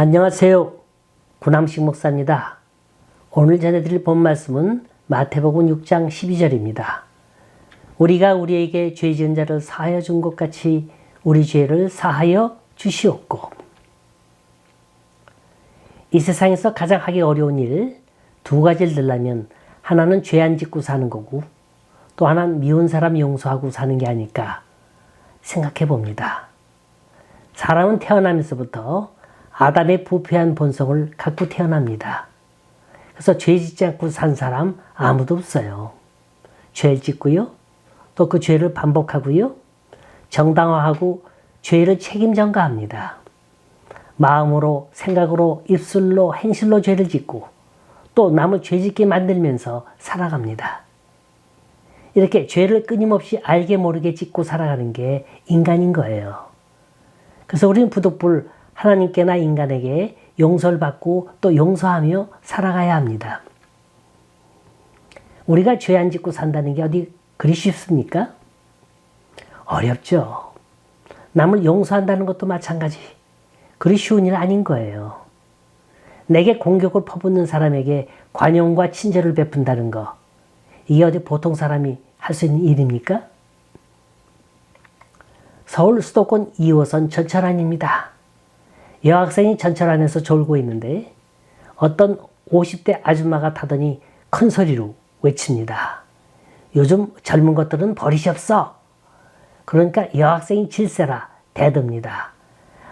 안녕하세요. 구남식 목사입니다. 오늘 전해드릴 본 말씀은 마태복음 6장 12절입니다. 우리가 우리에게 죄 지은 자를 사하여 준 것 같이 우리 죄를 사하여 주시옵고. 이 세상에서 가장 하기 어려운 일 두 가지를 들라면 하나는 죄 안 짓고 사는 거고 또 하나는 미운 사람 용서하고 사는 게 아닐까 생각해 봅니다. 사람은 태어나면서부터 아담의 부패한 본성을 갖고 태어납니다. 그래서 죄 짓지 않고 산 사람 아무도 없어요. 죄를 짓고요. 또 그 죄를 반복하고요. 정당화하고 죄를 책임 전가합니다. 마음으로, 생각으로, 입술로, 행실로 죄를 짓고 또 남을 죄 짓게 만들면서 살아갑니다. 이렇게 죄를 끊임없이 알게 모르게 짓고 살아가는 게 인간인 거예요. 그래서 우리는 부득불 하나님께나 인간에게 용서를 받고 또 용서하며 살아가야 합니다. 우리가 죄 안 짓고 산다는 게 어디 그리 쉽습니까? 어렵죠. 남을 용서한다는 것도 마찬가지. 그리 쉬운 일 아닌 거예요. 내게 공격을 퍼붓는 사람에게 관용과 친절을 베푼다는 거. 이게 어디 보통 사람이 할 수 있는 일입니까? 서울 수도권 2호선 전철안입니다. 여학생이 전철 안에서 졸고 있는데 어떤 50대 아줌마가 타더니 큰 소리로 외칩니다. 요즘 젊은 것들은 버릇이 없어. 그러니까 여학생이 질세라 대듭니다.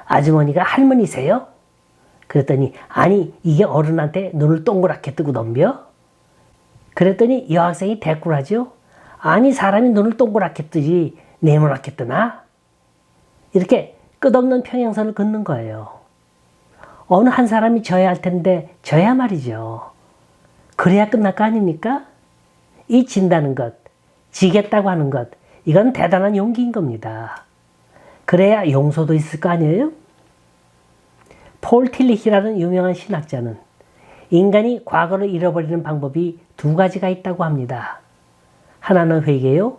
아주머니가 할머니세요? 그랬더니 아니 이게 어른한테 눈을 동그랗게 뜨고 덤벼? 그랬더니 여학생이 대꾸하죠. 아니 사람이 눈을 동그랗게 뜨지 네모나게 뜨나? 이렇게 끝없는 평행선을 긋는 거예요. 어느 한 사람이 져야 할 텐데 져야 말이죠. 그래야 끝날 거 아닙니까? 이 진다는 것, 지겠다고 하는 것, 이건 대단한 용기인 겁니다. 그래야 용서도 있을 거 아니에요? 폴 틸리히라는 유명한 신학자는 인간이 과거를 잃어버리는 방법이 두 가지가 있다고 합니다. 하나는 회개요,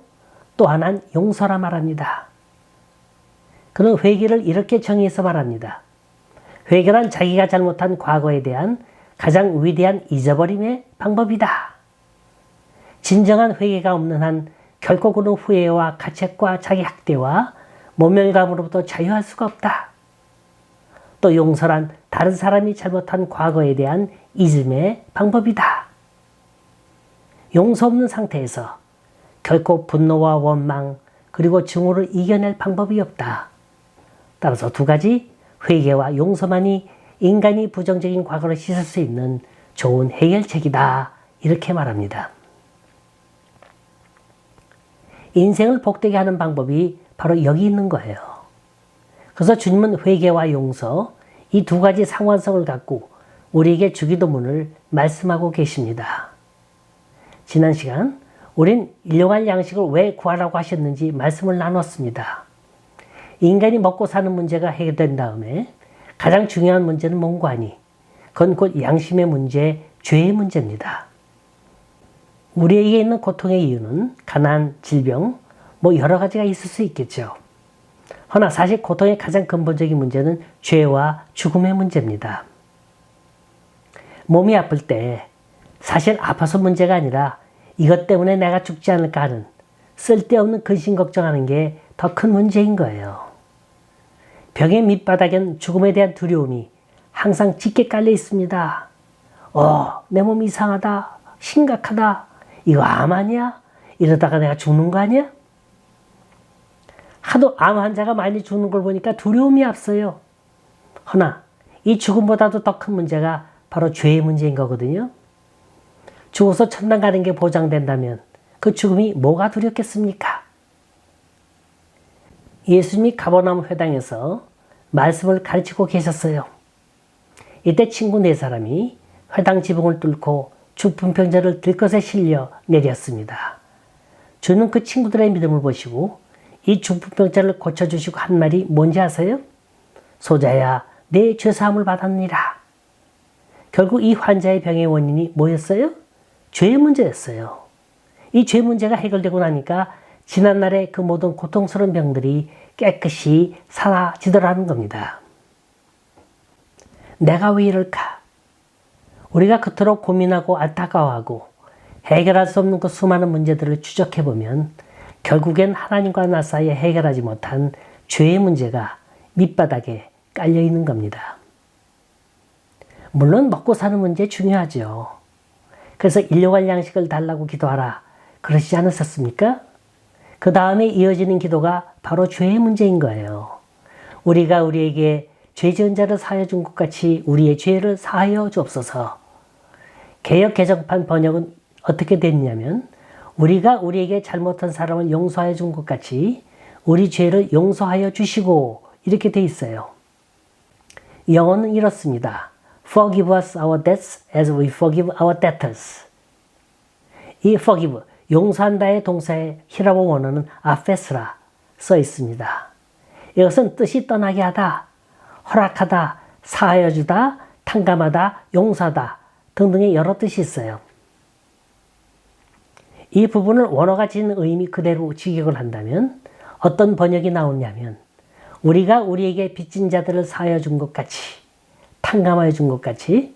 또 하나는 용서라 말합니다. 그는 회개를 이렇게 정의해서 말합니다. 회개란 자기가 잘못한 과거에 대한 가장 위대한 잊어버림의 방법이다. 진정한 회개가 없는 한 결코 그는 후회와 가책과 자기 학대와 모멸감으로부터 자유할 수가 없다. 또 용서란 다른 사람이 잘못한 과거에 대한 잊음의 방법이다. 용서 없는 상태에서 결코 분노와 원망 그리고 증오를 이겨낼 방법이 없다. 따라서 두 가지 회개와 용서만이 인간이 부정적인 과거를 씻을 수 있는 좋은 해결책이다. 이렇게 말합니다. 인생을 복되게 하는 방법이 바로 여기 있는 거예요. 그래서 주님은 회개와 용서 이 두 가지 상관성을 갖고 우리에게 주기도문을 말씀하고 계십니다. 지난 시간 우린 일용할 양식을 왜 구하라고 하셨는지 말씀을 나눴습니다. 인간이 먹고 사는 문제가 해결된 다음에 가장 중요한 문제는 뭔가 하니 그건 곧 양심의 문제, 죄의 문제입니다. 우리에게 있는 고통의 이유는 가난, 질병, 여러 가지가 있을 수 있겠죠. 허나 사실 고통의 가장 근본적인 문제는 죄와 죽음의 문제입니다. 몸이 아플 때 사실 아파서 문제가 아니라 이것 때문에 내가 죽지 않을까 하는 쓸데없는 근심 걱정하는 게 더 큰 문제인 거예요. 병의 밑바닥엔 죽음에 대한 두려움이 항상 짙게 깔려 있습니다. 내 몸이 이상하다, 심각하다, 이거 암 아니야? 이러다가 내가 죽는 거 아니야? 하도 암 환자가 많이 죽는 걸 보니까 두려움이 앞서요. 허나 이 죽음보다도 더 큰 문제가 바로 죄의 문제인 거거든요. 죽어서 천당 가는 게 보장된다면 그 죽음이 뭐가 두렵겠습니까? 예수님이 가버나움 회당에서 말씀을 가르치고 계셨어요. 이때 친구 네 사람이 회당 지붕을 뚫고 죽분병자를 들것에 실려 내렸습니다. 주는 그 친구들의 믿음을 보시고 이 죽분병자를 고쳐주시고 한 말이 뭔지 아세요? 소자야, 내 죄사함을 받았느니라. 결국 이 환자의 병의 원인이 뭐였어요? 죄의 문제였어요. 이 죄 문제가 해결되고 나니까 지난날의 그 모든 고통스러운 병들이 깨끗이 사라지더라는 겁니다. 내가 왜 이럴까? 우리가 그토록 고민하고 안타까워하고 해결할 수 없는 그 수많은 문제들을 추적해보면 결국엔 하나님과 나 사이에 해결하지 못한 죄의 문제가 밑바닥에 깔려 있는 겁니다. 물론 먹고 사는 문제 중요하죠. 그래서 일용할 양식을 달라고 기도하라 그러시지 않으셨습니까? 그 다음에 이어지는 기도가 바로 죄의 문제인 거예요. 우리가 우리에게 죄 지은 자를 사하여 준 것 같이 우리의 죄를 사하여 주옵소서. 개역 개정판 번역은 어떻게 됐냐면 우리가 우리에게 잘못한 사람을 용서하여 준 것 같이 우리 죄를 용서하여 주시고 이렇게 돼 있어요. 영어는 이렇습니다. Forgive us our debts as we forgive our debtors. 이 forgive, 용서한다의 동사의 히라보 원어는 아페스라 써 있습니다. 이것은 뜻이 떠나게 하다, 허락하다, 사하여 주다, 탕감하다, 용서하다 등등의 여러 뜻이 있어요. 이 부분을 원어가 지닌 의미 그대로 직역을 한다면 어떤 번역이 나오냐면 우리가 우리에게 빚진 자들을 사하여 준 것 같이 탕감하여 준 것 같이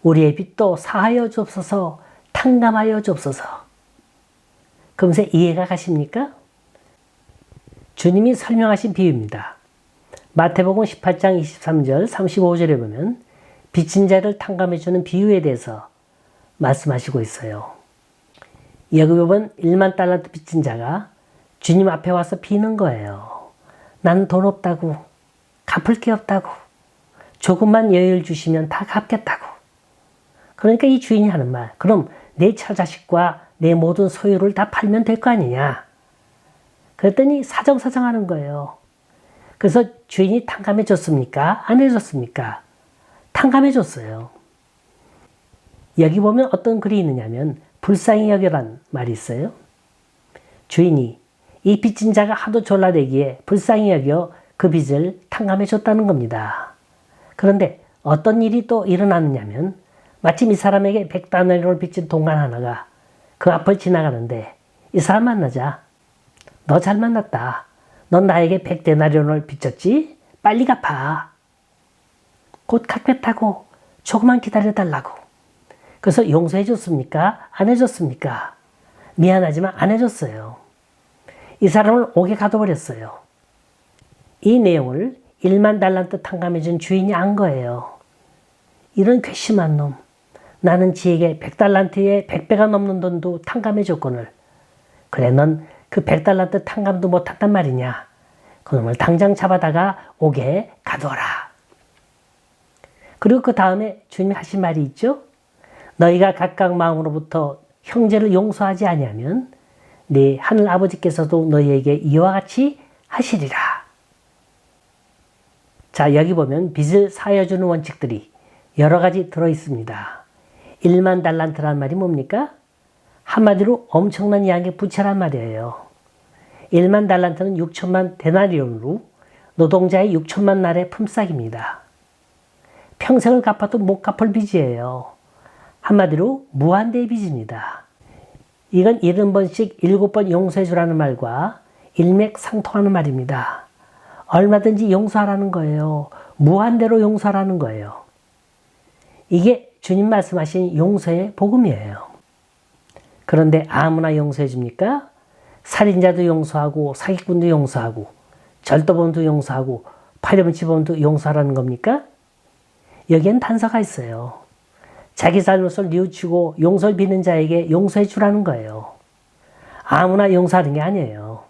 우리의 빚도 사하여 주옵소서 탕감하여 주옵소서. 금세 이해가 가십니까? 주님이 설명하신 비유입니다. 마태복음 18장 23절 35절에 보면 빚진 자를 탕감해 주는 비유에 대해서 말씀하시고 있어요. 여기 보면 1만 달란트 빚진 자가 주님 앞에 와서 비는 거예요. 나는 돈 없다고, 갚을 게 없다고, 조금만 여유를 주시면 다 갚겠다고. 그러니까 이 주인이 하는 말, 그럼 내 처자식과 내 모든 소유를 다 팔면 될 거 아니냐. 그랬더니 사정사정하는 거예요. 그래서 주인이 탕감해 줬습니까? 안 해줬습니까? 탕감해 줬어요. 여기 보면 어떤 글이 있느냐면 불쌍히 여겨란 말이 있어요. 주인이 이 빚진 자가 하도 졸라대기에 불쌍히 여겨 그 빚을 탕감해 줬다는 겁니다. 그런데 어떤 일이 또 일어났느냐면 마침 이 사람에게 100다나리온을 빚진 동관 하나가 그 앞을 지나가는데 이 사람 만나자. 너 잘 만났다. 넌 나에게 100데나리온을 빚졌지? 빨리 갚아. 곧 갚겠다고 조금만 기다려달라고. 그래서 용서해 줬습니까? 안 해줬습니까? 미안하지만 안 해줬어요. 이 사람을 옥에 가둬버렸어요. 이 내용을 1만 달란트 탕감해준 주인이 안 거예요. 이런 괘씸한 놈. 나는 지에게 100달란트에 100배가 넘는 돈도 탕감해줬거늘. 그래 넌 그 100달란트 탕감도 못한단 말이냐. 그놈을 당장 잡아다가 옥에 가두어라. 그리고 그 다음에 주님이 하신 말이 있죠. 너희가 각각 마음으로부터 형제를 용서하지 아니하면 네 하늘 아버지께서도 너희에게 이와 같이 하시리라. 자, 여기 보면 빚을 사여주는 원칙들이 여러 가지 들어있습니다. 1만 달란트란 말이 뭡니까? 한마디로 엄청난 양의 부채란 말이에요. 1만 달란트는 6천만 데나리온으로 노동자의 6천만 날의 품삯입니다. 평생을 갚아도 못 갚을 빚이에요. 한마디로 무한대의 빚입니다. 이건 70번씩 7번 용서해 주라는 말과 일맥상통하는 말입니다. 얼마든지 용서하라는 거예요. 무한대로 용서하라는 거예요. 이게 주님 말씀하신 용서의 복음이에요. 그런데 아무나 용서해 줍니까? 살인자도 용서하고 사기꾼도 용서하고 절도범도 용서하고 파렴치범도 용서하라는 겁니까? 여기엔 단서가 있어요. 자기 잘못을 뉘우치고 용서를 비는 자에게 용서해 주라는 거예요. 아무나 용서하는 게 아니에요.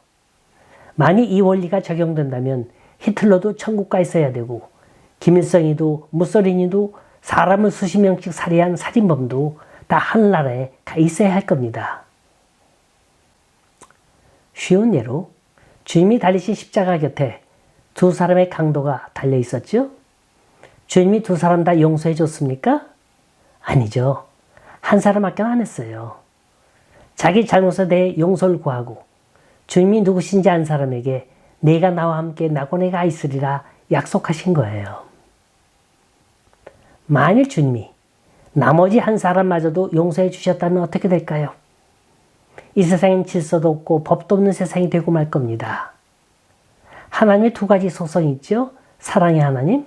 만약 이 원리가 적용된다면 히틀러도 천국 가 있어야 되고 김일성이도 무소리니도 사람을 수십 명씩 살해한 살인범도 다 하늘나라에 가 있어야 할 겁니다. 쉬운 예로 주님이 달리신 십자가 곁에 두 사람의 강도가 달려 있었죠? 주님이 두 사람 다 용서해 줬습니까? 아니죠. 한 사람밖에 안 했어요. 자기 잘못에 대해 용서를 구하고 주님이 누구신지 안 사람에게 내가 나와 함께 낙원에 가 있으리라 약속하신 거예요. 만일 주님이 나머지 한 사람마저도 용서해 주셨다면 어떻게 될까요? 이 세상엔 질서도 없고 법도 없는 세상이 되고 말 겁니다. 하나님의 두 가지 속성이 있죠. 사랑의 하나님,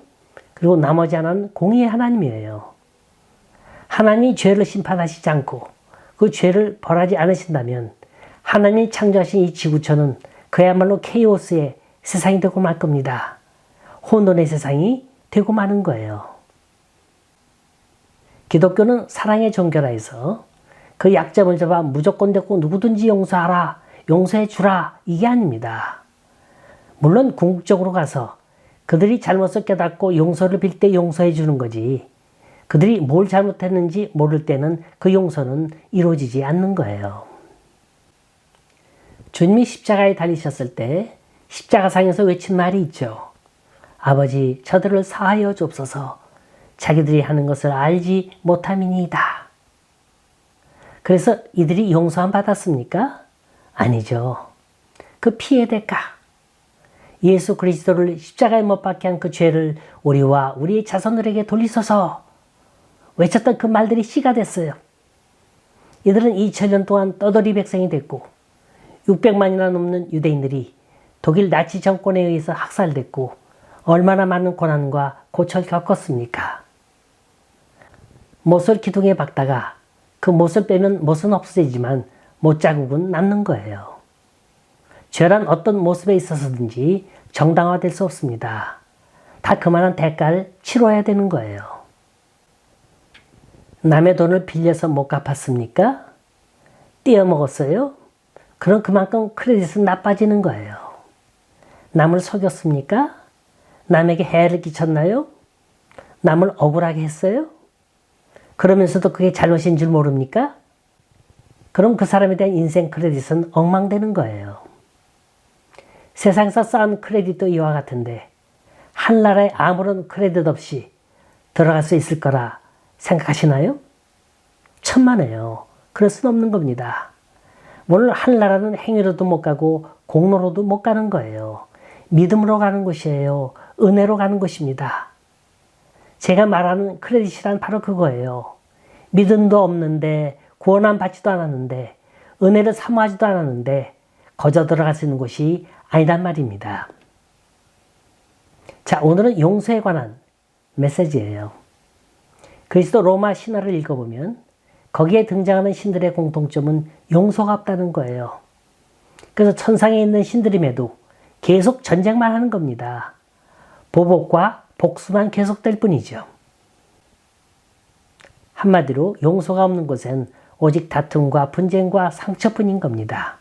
그리고 나머지 하나는 공의의 하나님이에요. 하나님이 죄를 심판하시지 않고 그 죄를 벌하지 않으신다면 하나님이 창조하신 이 지구촌은 그야말로 케이오스의 세상이 되고 말 겁니다. 혼돈의 세상이 되고 마는 거예요. 기독교는 사랑의 종교라 해서 그 약점을 잡아 무조건 됐고 누구든지 용서하라, 용서해 주라 이게 아닙니다. 물론 궁극적으로 가서 그들이 잘못을 깨닫고 용서를 빌 때 용서해 주는 거지 그들이 뭘 잘못했는지 모를 때는 그 용서는 이루어지지 않는 거예요. 주님이 십자가에 달리셨을 때 십자가상에서 외친 말이 있죠. 아버지 저들을 사하여 주옵소서 자기들이 하는 것을 알지 못함이니이다. 그래서 이들이 용서함 받았습니까? 아니죠. 그 피의 대가 예수 그리스도를 십자가에 못 박게 한 그 죄를 우리와 우리의 자손들에게 돌리소서 외쳤던 그 말들이 씨가 됐어요. 이들은 2000년 동안 떠돌이 백성이 됐고 600만이나 넘는 유대인들이 독일 나치 정권에 의해서 학살됐고 얼마나 많은 고난과 고초를 겪었습니까? 못을 기둥에 박다가 그 못을 빼면 못은 없어지지만 못자국은 남는 거예요. 죄란 어떤 모습에 있어서든지 정당화될 수 없습니다. 다 그만한 대가를 치러야 되는 거예요. 남의 돈을 빌려서 못 갚았습니까? 떼어먹었어요? 그럼 그만큼 크레딧은 나빠지는 거예요. 남을 속였습니까? 남에게 해를 끼쳤나요? 남을 억울하게 했어요? 그러면서도 그게 잘못인 줄 모릅니까? 그럼 그 사람에 대한 인생 크레딧은 엉망되는 거예요. 세상에서 쌓은 크레딧도 이와 같은데 한 나라에 아무런 크레딧 없이 들어갈 수 있을 거라 생각하시나요? 천만에요. 그럴 수는 없는 겁니다. 오늘 한 나라는 행위로도 못 가고 공로로도 못 가는 거예요. 믿음으로 가는 곳이에요. 은혜로 가는 곳입니다. 제가 말하는 크레딧이란 바로 그거예요. 믿음도 없는데 구원함 받지도 않았는데 은혜를 사모하지도 않았는데 거저 들어갈 수 있는 곳이 아니란 말입니다. 자, 오늘은 용서에 관한 메시지예요. 그리스도 로마 신화를 읽어보면 거기에 등장하는 신들의 공통점은 용서가 없다는 거예요. 그래서 천상에 있는 신들임에도 계속 전쟁만 하는 겁니다. 보복과 복수만 계속될 뿐이죠. 한마디로 용서가 없는 곳엔 오직 다툼과 분쟁과 상처뿐인 겁니다.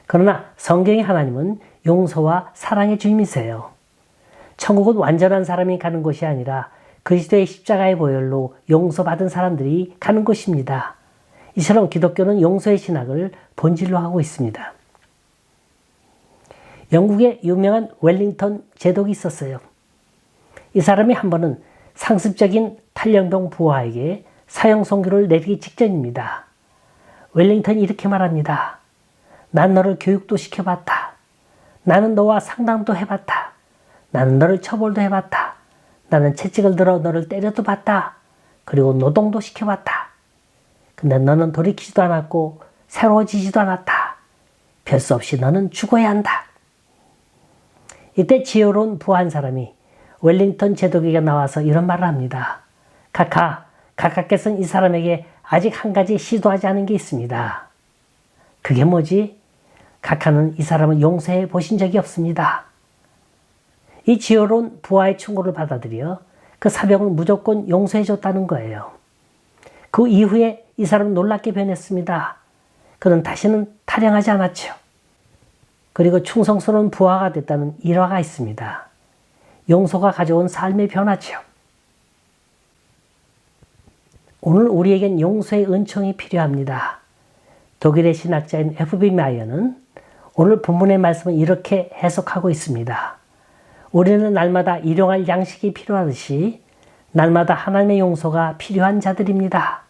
그러나 성경의 하나님은 용서와 사랑의 주님이세요. 천국은 완전한 사람이 가는 곳이 아니라 그리스도의 십자가의 보혈로 용서받은 사람들이 가는 곳입니다. 이처럼 기독교는 용서의 신학을 본질로 하고 있습니다. 영국에 유명한 웰링턴 제독이 있었어요. 이 사람이 한 번은 상습적인 탈영병 부하에게 사형 선고를 내리기 직전입니다. 웰링턴이 이렇게 말합니다. 난 너를 교육도 시켜봤다. 나는 너와 상담도 해봤다. 나는 너를 처벌도 해봤다. 나는 채찍을 들어 너를 때려도 봤다. 그리고 노동도 시켜봤다. 근데 너는 돌이키지도 않았고 새로워지지도 않았다. 별 수 없이 너는 죽어야 한다. 이때 지혜로운 부하 한 사람이 웰링턴 제독에게 나와서 이런 말을 합니다. 카카께서는 이 사람에게 아직 한 가지 시도하지 않은 게 있습니다. 그게 뭐지? 카카는 이 사람을 용서해 보신 적이 없습니다. 이 지혜로운 부하의 충고를 받아들여 그 사병을 무조건 용서해 줬다는 거예요. 그 이후에 이 사람은 놀랍게 변했습니다. 그는 다시는 탈영하지 않았죠. 그리고 충성스러운 부하가 됐다는 일화가 있습니다. 용서가 가져온 삶의 변화죠. 오늘 우리에겐 용서의 은총이 필요합니다. 독일의 신학자인 F.B. 마이어는 오늘 본문의 말씀을 이렇게 해석하고 있습니다. 우리는 날마다 일용할 양식이 필요하듯이 날마다 하나님의 용서가 필요한 자들입니다.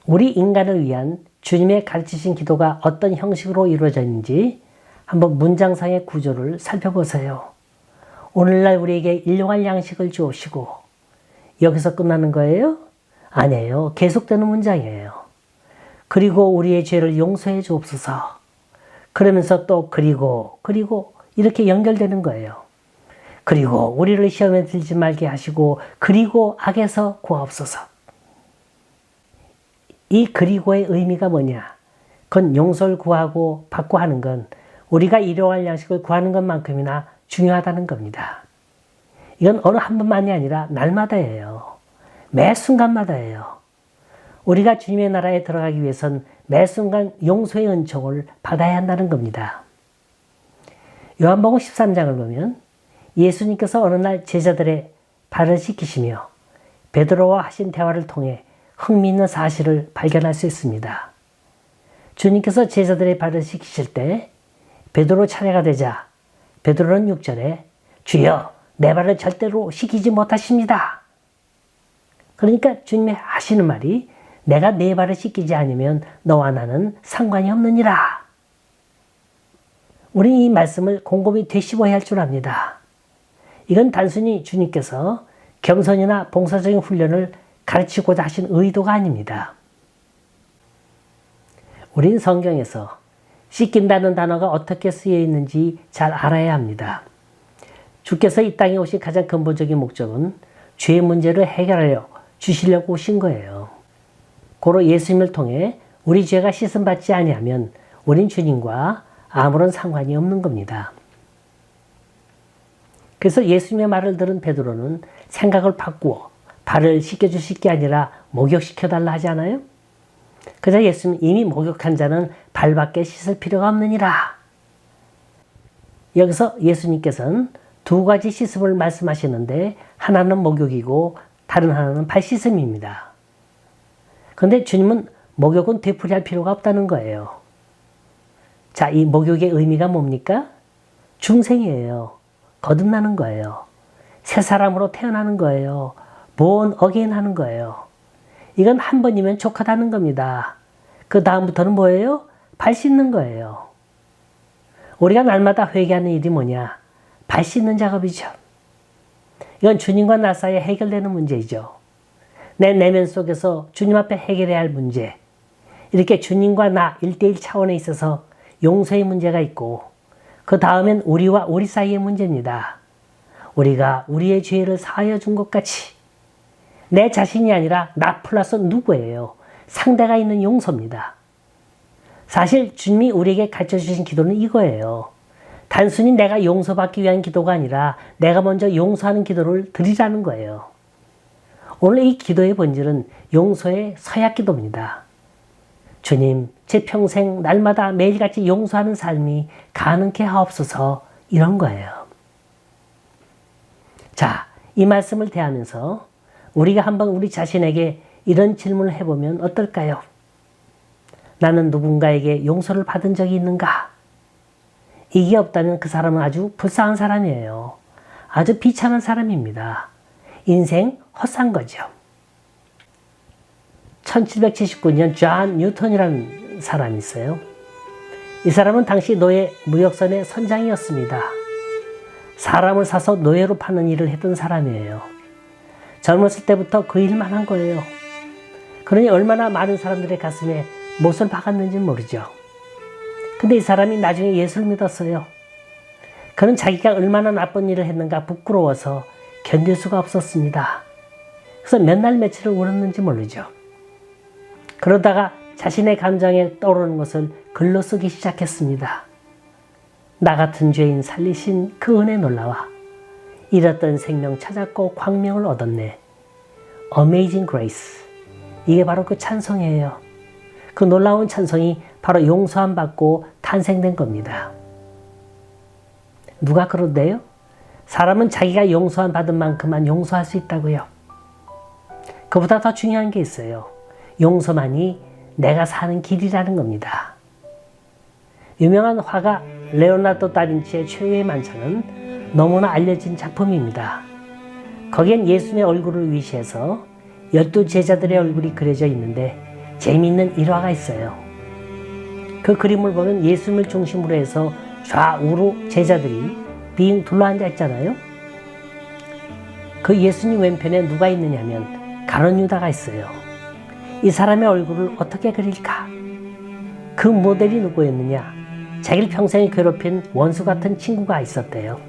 우리 인간을 위한 주님의 가르치신 기도가 어떤 형식으로 이루어졌는지 한번 문장상의 구조를 살펴보세요. 오늘날 우리에게 일용할 양식을 주옵시고 여기서 끝나는 거예요? 아니에요. 계속되는 문장이에요. 그리고 우리의 죄를 용서해 주옵소서. 그러면서 또 그리고 이렇게 연결되는 거예요. 그리고 우리를 시험에 들지 말게 하시고 그리고 악에서 구하옵소서. 이 그리고의 의미가 뭐냐? 그건 용서를 구하고 받고 하는 건 우리가 일용할 양식을 구하는 것만큼이나 중요하다는 겁니다. 이건 어느 한 번만이 아니라 날마다예요. 매 순간마다예요. 우리가 주님의 나라에 들어가기 위해선 매 순간 용서의 은총을 받아야 한다는 겁니다. 요한복음 13장을 보면 예수님께서 어느 날 제자들의 발을 씻기시며 베드로와 하신 대화를 통해 흥미있는 사실을 발견할 수 있습니다. 주님께서 제자들의 발을 씻기실 때 베드로 차례가 되자 베드로는 6절에 주여 내 발을 절대로 씻기지 못하십니다. 그러니까 주님이 하시는 말이 내가 내 발을 씻기지 않으면 너와 나는 상관이 없느니라. 우리는 이 말씀을 곰곰이 되씹어야 할 줄 압니다. 이건 단순히 주님께서 겸손이나 봉사적인 훈련을 가르치고자 하신 의도가 아닙니다. 우린 성경에서 씻긴다는 단어가 어떻게 쓰여 있는지 잘 알아야 합니다. 주께서 이 땅에 오신 가장 근본적인 목적은 죄의 문제를 해결하려 주시려고 오신 거예요. 고로 예수님을 통해 우리 죄가 씻음받지 아니하면 우린 주님과 아무런 상관이 없는 겁니다. 그래서 예수님의 말을 들은 베드로는 생각을 바꾸어 발을 씻겨주실 게 아니라 목욕시켜달라 하지 않아요? 그러자 예수님은 이미 목욕한 자는 발밖에 씻을 필요가 없느니라. 여기서 예수님께서는 두 가지 씻음을 말씀하시는데 하나는 목욕이고 다른 하나는 발 씻음입니다. 그런데 주님은 목욕은 되풀이할 필요가 없다는 거예요. 자, 이 목욕의 의미가 뭡니까? 중생이에요. 거듭나는 거예요. 새 사람으로 태어나는 거예요. born again 하는 거예요. 이건 한 번이면 족하다는 겁니다. 그 다음부터는 뭐예요? 발 씻는 거예요. 우리가 날마다 회개하는 일이 뭐냐? 발 씻는 작업이죠. 이건 주님과 나 사이에 해결되는 문제이죠. 내 내면 속에서 주님 앞에 해결해야 할 문제. 이렇게 주님과 나 1대1 차원에 있어서 용서의 문제가 있고 그 다음엔 우리와 우리 사이의 문제입니다. 우리가 우리의 죄를 사하여 준 것 같이 내 자신이 아니라 나 플러스 누구예요? 상대가 있는 용서입니다. 사실 주님이 우리에게 가르쳐주신 기도는 이거예요. 단순히 내가 용서받기 위한 기도가 아니라 내가 먼저 용서하는 기도를 드리라는 거예요. 오늘 이 기도의 본질은 용서의 서약 기도입니다. 주님, 제 평생 날마다 매일같이 용서하는 삶이 가능케 하옵소서 이런 거예요. 자, 이 말씀을 대하면서 우리가 한번 우리 자신에게 이런 질문을 해보면 어떨까요? 나는 누군가에게 용서를 받은 적이 있는가? 이게 없다면 그 사람은 아주 불쌍한 사람이에요. 아주 비참한 사람입니다. 인생 헛산 거죠. 1779년 존 뉴턴이라는 사람이 있어요. 이 사람은 당시 노예 무역선의 선장이었습니다. 사람을 사서 노예로 파는 일을 했던 사람이에요. 젊었을 때부터 그 일만 한 거예요. 그러니 얼마나 많은 사람들의 가슴에 못을 박았는지 모르죠. 근데 이 사람이 나중에 예수를 믿었어요. 그는 자기가 얼마나 나쁜 일을 했는가 부끄러워서 견딜 수가 없었습니다. 그래서 몇 날 며칠을 울었는지 모르죠. 그러다가 자신의 감정에 떠오르는 것을 글로 쓰기 시작했습니다. 나 같은 죄인 살리신 그 은혜 놀라와 잃었던 생명 찾았고 광명을 얻었네. Amazing Grace. 이게 바로 그 찬송이에요. 그 놀라운 찬송이 바로 용서함 받고 탄생된 겁니다. 누가 그러대요? 사람은 자기가 용서함 받은 만큼만 용서할 수 있다고요. 그보다 더 중요한 게 있어요. 용서만이 내가 사는 길이라는 겁니다. 유명한 화가 레오나르도 다빈치의 최후의 만찬은 너무나 알려진 작품입니다. 거기엔 예수님의 얼굴을 위시해서 12제자들의 얼굴이 그려져 있는데 재미있는 일화가 있어요. 그 그림을 보면 예수님을 중심으로 해서 좌우로 제자들이 빙 둘러앉아 있잖아요. 그 예수님 왼편에 누가 있느냐면 가룟 유다가 있어요. 이 사람의 얼굴을 어떻게 그릴까? 그 모델이 누구였느냐? 자기를 평생을 괴롭힌 원수 같은 친구가 있었대요.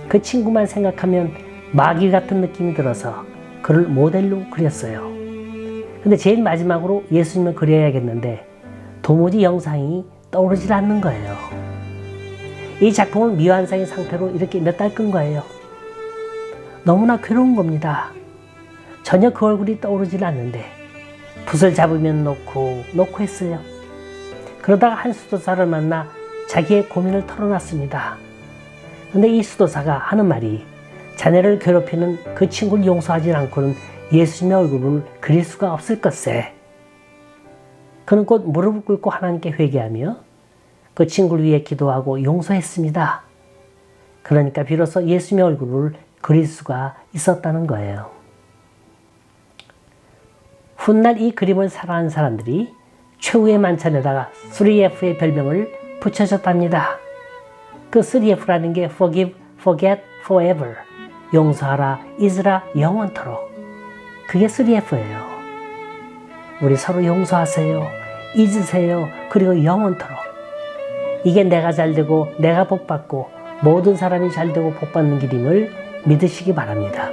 그 친구만 생각하면 마귀 같은 느낌이 들어서 그를 모델로 그렸어요. 근데 제일 마지막으로 예수님을 그려야겠는데 도무지 영상이 떠오르질 않는 거예요. 이 작품은 미완성인 상태로 이렇게 몇 달 끈 거예요. 너무나 괴로운 겁니다. 전혀 그 얼굴이 떠오르질 않는데 붓을 잡으면 놓고 했어요. 그러다가 한 수도사를 만나 자기의 고민을 털어놨습니다. 근데 이 수도사가 하는 말이 자네를 괴롭히는 그 친구를 용서하지 않고는 예수님의 얼굴을 그릴 수가 없을 것세. 그는 곧 무릎을 꿇고 하나님께 회개하며 그 친구를 위해 기도하고 용서했습니다. 그러니까 비로소 예수님의 얼굴을 그릴 수가 있었다는 거예요. 훗날 이 그림을 사랑하는 사람들이 최후의 만찬에다가 3F의 별명을 붙여줬답니다. 그 3F라는 게 Forgive, Forget, Forever. 용서하라, 잊으라, 영원토록. 그게 3F예요. 우리 서로 용서하세요. 잊으세요. 그리고 영원토록. 이게 내가 잘되고 내가 복받고 모든 사람이 잘되고 복받는 길임을 믿으시기 바랍니다.